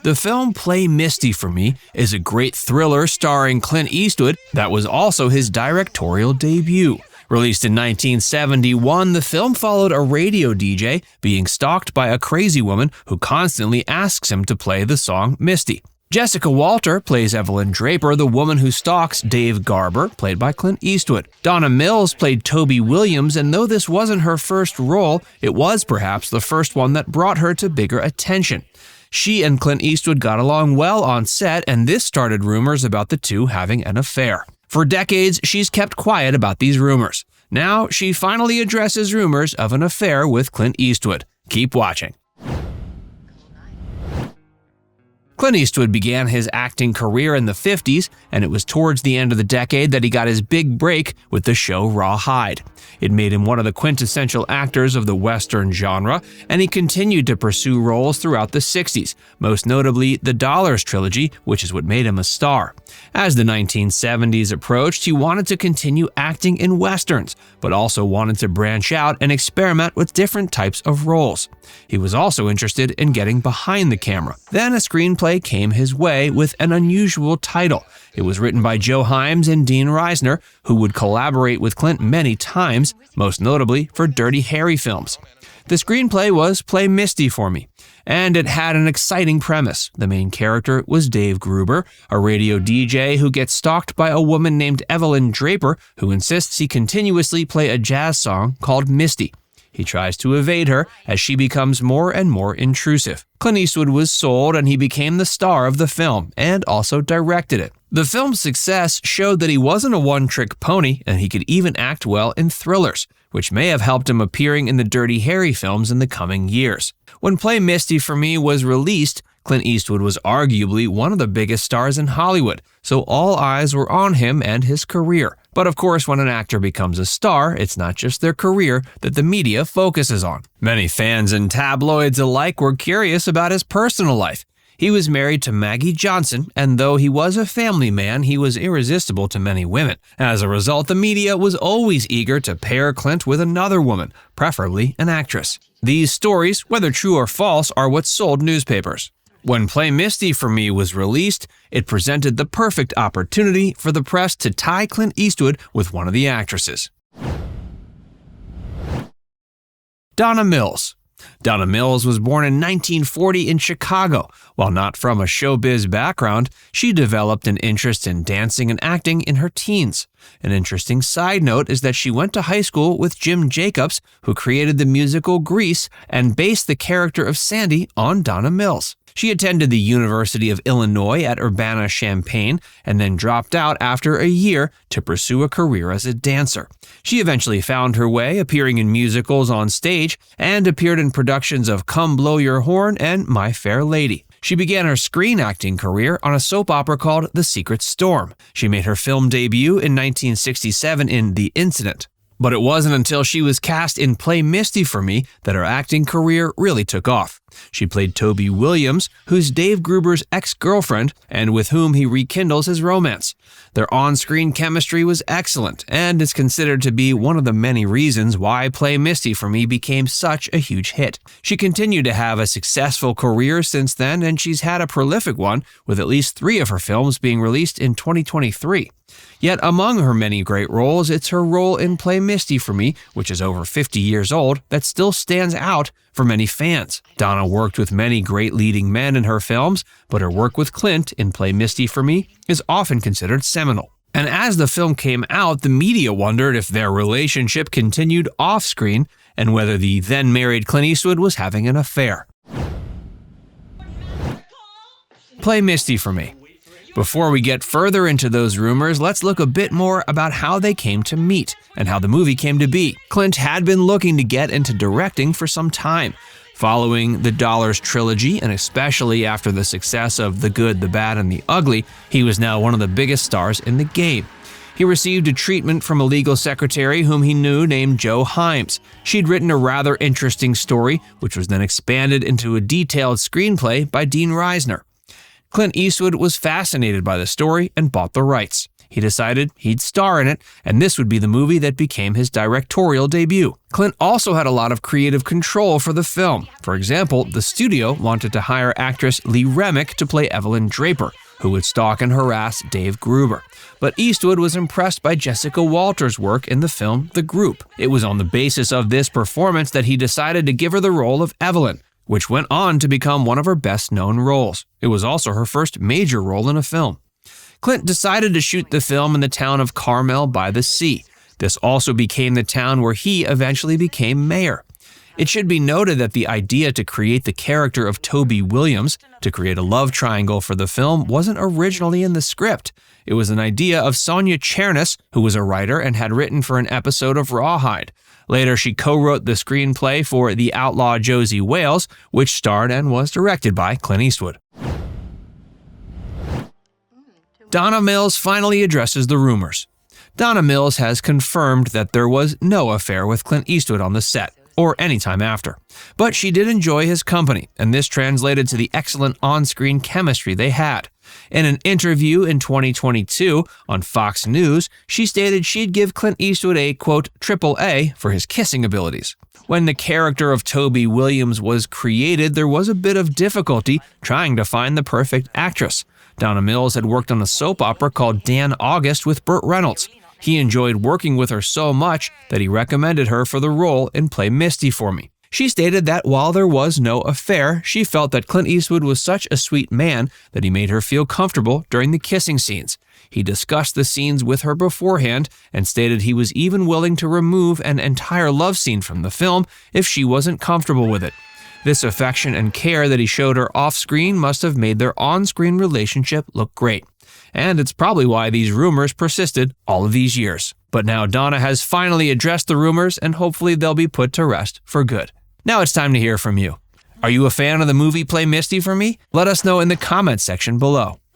The film Play Misty For Me is a great thriller starring Clint Eastwood that was also his directorial debut. Released in 1971, the film followed a radio DJ being stalked by a crazy woman who constantly asks him to play the song Misty. Jessica Walter plays Evelyn Draper, the woman who stalks Dave Garber, played by Clint Eastwood. Donna Mills played Toby Williams, and though this wasn't her first role, it was perhaps the first one that brought her to bigger attention. She and Clint Eastwood got along well on set, and this started rumors about the two having an affair. For decades, she's kept quiet about these rumors. Now, she finally addresses rumors of an affair with Clint Eastwood. Keep watching. Clint Eastwood began his acting career in the 50s, and it was towards the end of the decade that he got his big break with the show Rawhide. It made him one of the quintessential actors of the Western genre, and he continued to pursue roles throughout the 60s, most notably the Dollars trilogy, which is what made him a star. As the 1970s approached, he wanted to continue acting in Westerns, but also wanted to branch out and experiment with different types of roles. He was also interested in getting behind the camera. Then a screenplay came his way with an unusual title. It was written by Joe Hyams and Dean Reisner, who would collaborate with Clint many times, most notably for Dirty Harry films. The screenplay was Play Misty For Me, and it had an exciting premise. The main character was Dave Gruber, a radio DJ who gets stalked by a woman named Evelyn Draper, who insists he continuously play a jazz song called Misty. He tries to evade her as she becomes more and more intrusive. Clint Eastwood was sold, and he became the star of the film and also directed it. The film's success showed that he wasn't a one-trick pony, and he could even act well in thrillers, which may have helped him appearing in the Dirty Harry films in the coming years. When Play Misty For Me was released, Clint Eastwood was arguably one of the biggest stars in Hollywood, so all eyes were on him and his career. But of course, when an actor becomes a star, it's not just their career that the media focuses on. Many fans and tabloids alike were curious about his personal life. He was married to Maggie Johnson, and though he was a family man, he was irresistible to many women. As a result, the media was always eager to pair Clint with another woman, preferably an actress. These stories, whether true or false, are what sold newspapers. When Play Misty For Me was released, it presented the perfect opportunity for the press to tie Clint Eastwood with one of the actresses. Donna Mills. Donna Mills was born in 1940 in Chicago. While not from a showbiz background, she developed an interest in dancing and acting in her teens. An interesting side note is that she went to high school with Jim Jacobs, who created the musical Grease and based the character of Sandy on Donna Mills. She attended the University of Illinois at Urbana-Champaign and then dropped out after a year to pursue a career as a dancer. She eventually found her way appearing in musicals on stage and appeared in productions of Come Blow Your Horn and My Fair Lady. She began her screen acting career on a soap opera called The Secret Storm. She made her film debut in 1967 in The Incident. But it wasn't until she was cast in Play Misty For Me that her acting career really took off. She played Toby Williams, who's Dave Gruber's ex-girlfriend and with whom he rekindles his romance. Their on-screen chemistry was excellent and is considered to be one of the many reasons why Play Misty For Me became such a huge hit. She continued to have a successful career since then, and she's had a prolific one, with at least 3 of her films being released in 2023. Yet among her many great roles, it's her role in Play Misty For Me, which is over 50 years old, that still stands out for many fans. Donna worked with many great leading men in her films, but her work with Clint in Play Misty For Me is often considered seminal. And as the film came out, the media wondered if their relationship continued off-screen and whether the then-married Clint Eastwood was having an affair. Play Misty For Me. Before we get further into those rumors, let's look a bit more about how they came to meet and how the movie came to be. Clint had been looking to get into directing for some time. Following the Dollars trilogy, and especially after the success of The Good, the Bad, and the Ugly, he was now one of the biggest stars in the game. He received a treatment from a legal secretary whom he knew named Joe Hyams. She'd written a rather interesting story, which was then expanded into a detailed screenplay by Dean Reisner. Clint Eastwood was fascinated by the story and bought the rights. He decided he'd star in it, and this would be the movie that became his directorial debut. Clint also had a lot of creative control for the film. For example, the studio wanted to hire actress Lee Remick to play Evelyn Draper, who would stalk and harass Dave Gruber. But Eastwood was impressed by Jessica Walter's work in the film The Group. It was on the basis of this performance that he decided to give her the role of Evelyn, which went on to become one of her best-known roles. It was also her first major role in a film. Clint decided to shoot the film in the town of Carmel by the Sea. This also became the town where he eventually became mayor. It should be noted that the idea to create the character of Toby Williams, to create a love triangle for the film, wasn't originally in the script. It was an idea of Sonia Chernis, who was a writer and had written for an episode of Rawhide. Later, she co-wrote the screenplay for The Outlaw Josie Wales, which starred and was directed by Clint Eastwood. Donna Mills finally addresses the rumors. Donna Mills has confirmed that there was no affair with Clint Eastwood on the set, or any time after. But she did enjoy his company, and this translated to the excellent on-screen chemistry they had. In an interview in 2022 on Fox News, she stated she'd give Clint Eastwood a, quote, "AAA" for his kissing abilities. When the character of Toby Williams was created, there was a bit of difficulty trying to find the perfect actress. Donna Mills had worked on a soap opera called Dan August with Burt Reynolds. He enjoyed working with her so much that he recommended her for the role in Play Misty For Me. She stated that while there was no affair, she felt that Clint Eastwood was such a sweet man that he made her feel comfortable during the kissing scenes. He discussed the scenes with her beforehand and stated he was even willing to remove an entire love scene from the film if she wasn't comfortable with it. This affection and care that he showed her off-screen must have made their on-screen relationship look great. And it's probably why these rumors persisted all of these years. But now Donna has finally addressed the rumors, and hopefully they'll be put to rest for good. Now it's time to hear from you. Are you a fan of the movie Play Misty For Me? Let us know in the comments section below.